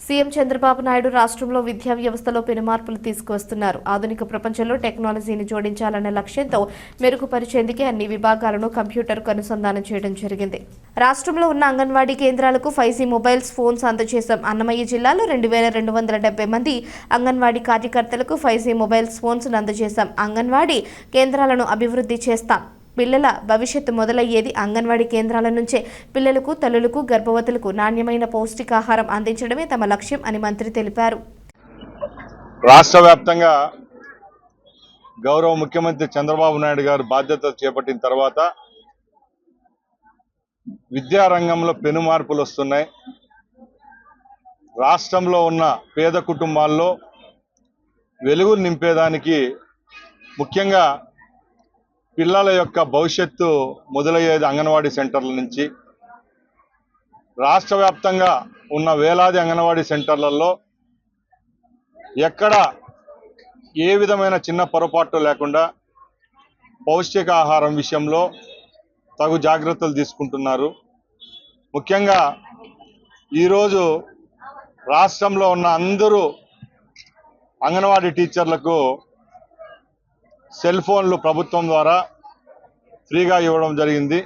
CM Chandrababu Naidu రాష్ట్రంలో విద్యా వ్యవస్థలో పెనుమార్పులు తీసుకువస్తున్నారు. ఆధునిక ప్రపంచంలో టెక్నాలజీని జోడించాలనే లక్ష్యంతో మెరుగుపరిచేందుకే అన్ని విభాగాలను కంప్యూటర్కు అనుసంధానం చేయడం జరిగింది. రాష్ట్రంలో ఉన్న అంగన్వాడీ కేంద్రాలకు 5G మొబైల్స్ ఫోన్స్ అందజేశాం. అన్నమయ్య జిల్లాలో 2270 మంది అంగన్వాడీ కార్యకర్తలకు 5G మొబైల్స్ ఫోన్స్ అందజేశాం. అంగన్వాడీ కేంద్రాలను అభివృద్ధి చేస్తాం. పిల్లల భవిష్యత్తు మొదలయ్యేది అంగన్వాడీ కేంద్రాల నుంచే. పిల్లలకు, తల్లులకు, గర్భవతులకు నాణ్యమైన పౌష్టికాహారం అందించడమే తమ లక్ష్యం అని మంత్రి తెలిపారు. రాష్ట్ర వ్యాప్తంగా గౌరవ ముఖ్యమంత్రి చంద్రబాబు నాయుడు గారు బాధ్యతలు చేపట్టిన తర్వాత విద్యారంగంలో పెను మార్పులు వస్తున్నాయి. రాష్ట్రంలో ఉన్న పేద కుటుంబాల్లో వెలుగులు నింపేదానికి ముఖ్యంగా పిల్లల యొక్క భవిష్యత్తు మొదలయ్యేది అంగన్వాడీ సెంటర్ల నుంచి. రాష్ట్ర వ్యాప్తంగా ఉన్న వేలాది అంగన్వాడీ సెంటర్లలో ఎక్కడ ఏ విధమైన చిన్న పొరపాటు లేకుండా పౌష్టికాహారం విషయంలో తగు జాగ్రత్తలు తీసుకుంటున్నారు. ముఖ్యంగా ఈరోజు రాష్ట్రంలో ఉన్న అందరూ అంగన్వాడీ టీచర్లకు సెల్ ఫోన్లు ప్రభుత్వం ద్వారా ఫ్రీగా ఇవ్వడం జరిగింది.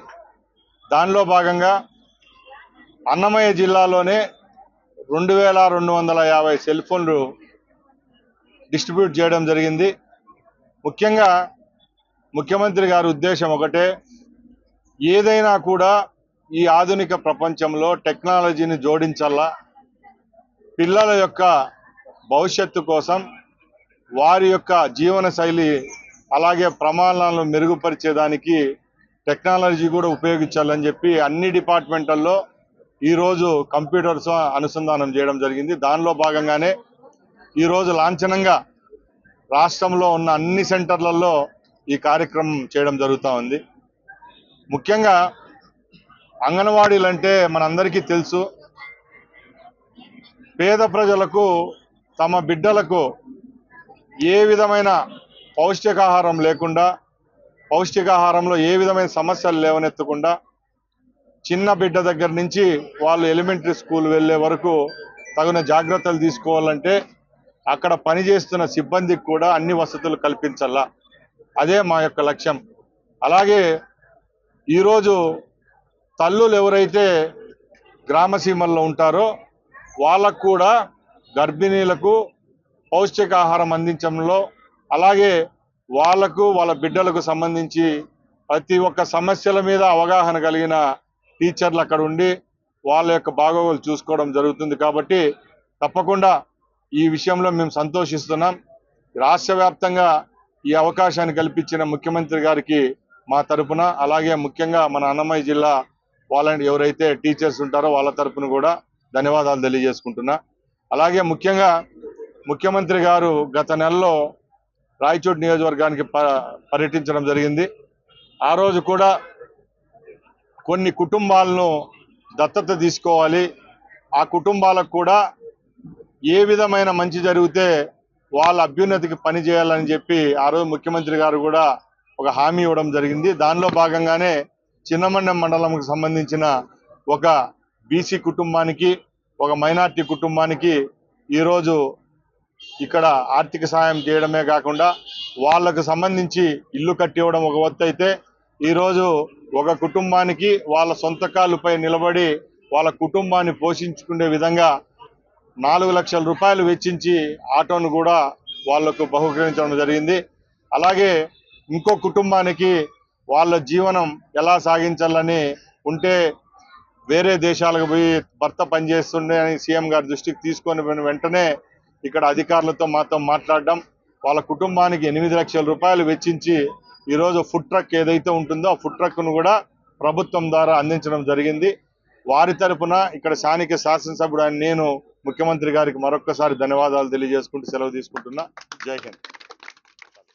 దానిలో భాగంగా అన్నమయ్య జిల్లాలోనే 2250 సెల్ ఫోన్లు డిస్ట్రిబ్యూట్ చేయడం జరిగింది. ముఖ్యంగా ముఖ్యమంత్రి గారి ఉద్దేశం ఒకటే, ఏదైనా కూడా ఈ ఆధునిక ప్రపంచంలో టెక్నాలజీని జోడించాలా, పిల్లల యొక్క భవిష్యత్తు కోసం వారి యొక్క జీవన శైలి అలాగే ప్రమాణాలను మెరుగుపరిచేదానికి టెక్నాలజీ కూడా ఉపయోగించాలని చెప్పి అన్ని డిపార్ట్మెంట్లలో ఈరోజు కంప్యూటర్స్ అనుసంధానం చేయడం జరిగింది. దానిలో భాగంగానే ఈరోజు లాంఛనంగా రాష్ట్రంలో ఉన్న అన్ని సెంటర్లలో ఈ కార్యక్రమం చేయడం జరుగుతూ ఉంది. ముఖ్యంగా అంగన్వాడీలు అంటే మనందరికీ తెలుసు, పేద ప్రజలకు తమ బిడ్డలకు ఏ విధమైన పౌష్టికాహారం లేకుండా, పౌష్టికాహారంలో ఏ విధమైన సమస్యలు లేవనెత్తకుండా చిన్న బిడ్డ దగ్గర నుంచి వాళ్ళు ఎలిమెంటరీ స్కూల్ వెళ్ళే వరకు తగిన జాగ్రత్తలు తీసుకోవాలంటే అక్కడ పనిచేస్తున్న సిబ్బందికి కూడా అన్ని వసతులు కల్పించాలా. అదే మా యొక్క లక్ష్యం. అలాగే ఈరోజు తల్లులు ఎవరైతే గ్రామసీమల్లో ఉంటారో వాళ్ళకు కూడా గర్భిణీలకు పౌష్టికాహారం అందించడంలో, అలాగే వాళ్లకు వాళ్ళ బిడ్డలకు సంబంధించి ప్రతి ఒక్క సమస్యల మీద అవగాహన కలిగిన టీచర్లు అక్కడ ఉండి వాళ్ళ యొక్క బాగోగులు చూసుకోవడం జరుగుతుంది. కాబట్టి తప్పకుండా ఈ విషయంలో మేము సంతోషిస్తున్నాం. రాష్ట్ర వ్యాప్తంగా ఈ అవకాశాన్ని కల్పించిన ముఖ్యమంత్రి గారికి మా తరపున, అలాగే ముఖ్యంగా మన అన్నమయ్య జిల్లా వాలంటీర్ ఎవరైతే టీచర్స్ ఉంటారో వాళ్ళ తరపున కూడా ధన్యవాదాలు తెలియజేసుకుంటున్నా. అలాగే ముఖ్యంగా ముఖ్యమంత్రి గారు గత నెలలో రాయచోటి నియోజకవర్గానికి పర్యటించడం జరిగింది. ఆ రోజు కూడా కొన్ని కుటుంబాలను దత్తత తీసుకోవాలి, ఆ కుటుంబాలకు కూడా ఏ విధమైన మంచి జరిగితే వాళ్ళ అభ్యున్నతికి పని చేయాలని చెప్పి ఆ రోజు ముఖ్యమంత్రి గారు కూడా ఒక హామీ ఇవ్వడం జరిగింది. దానిలో భాగంగానే చిన్నమండెం మండలంకు సంబంధించిన ఒక బీసీ కుటుంబానికి, ఒక మైనార్టీ కుటుంబానికి ఈరోజు ఇక్కడ ఆర్థిక సాయం చేయడమే కాకుండా వాళ్లకు సంబంధించి ఇల్లు కట్టివ్వడం ఒక వంతు అయితే, ఈరోజు ఒక కుటుంబానికి వాళ్ళ సొంత కాళ్ళపై నిలబడి వాళ్ళ కుటుంబాన్ని పోషించుకునే విధంగా 4 లక్షల రూపాయలు వెచ్చించి ఆటోను కూడా వాళ్లకు బహుకరించడం జరిగింది. అలాగే ఇంకో కుటుంబానికి వాళ్ళ జీవనం ఎలా సాగించాలని ఉంటే వేరే దేశాలకు పోయి భర్త పనిచేస్తుండే అని సీఎం గారి దృష్టికి తీసుకొని వెంటనే ఇక్కడ అధికారులతో మాతో మాట్లాడడం, వాళ్ళ కుటుంబానికి 8 లక్షల రూపాయలు వెచ్చించి ఈరోజు ఫుడ్ ట్రక్ ఏదైతే ఉంటుందో ఆ ఫుడ్ ట్రక్ను కూడా ప్రభుత్వం ద్వారా అందించడం జరిగింది. వారి తరపున ఇక్కడ స్థానిక శాసనసభ్యుడు నేను ముఖ్యమంత్రి గారికి మరొక్కసారి ధన్యవాదాలు తెలియజేసుకుంటూ సెలవు తీసుకుంటున్నా. జై హింద్.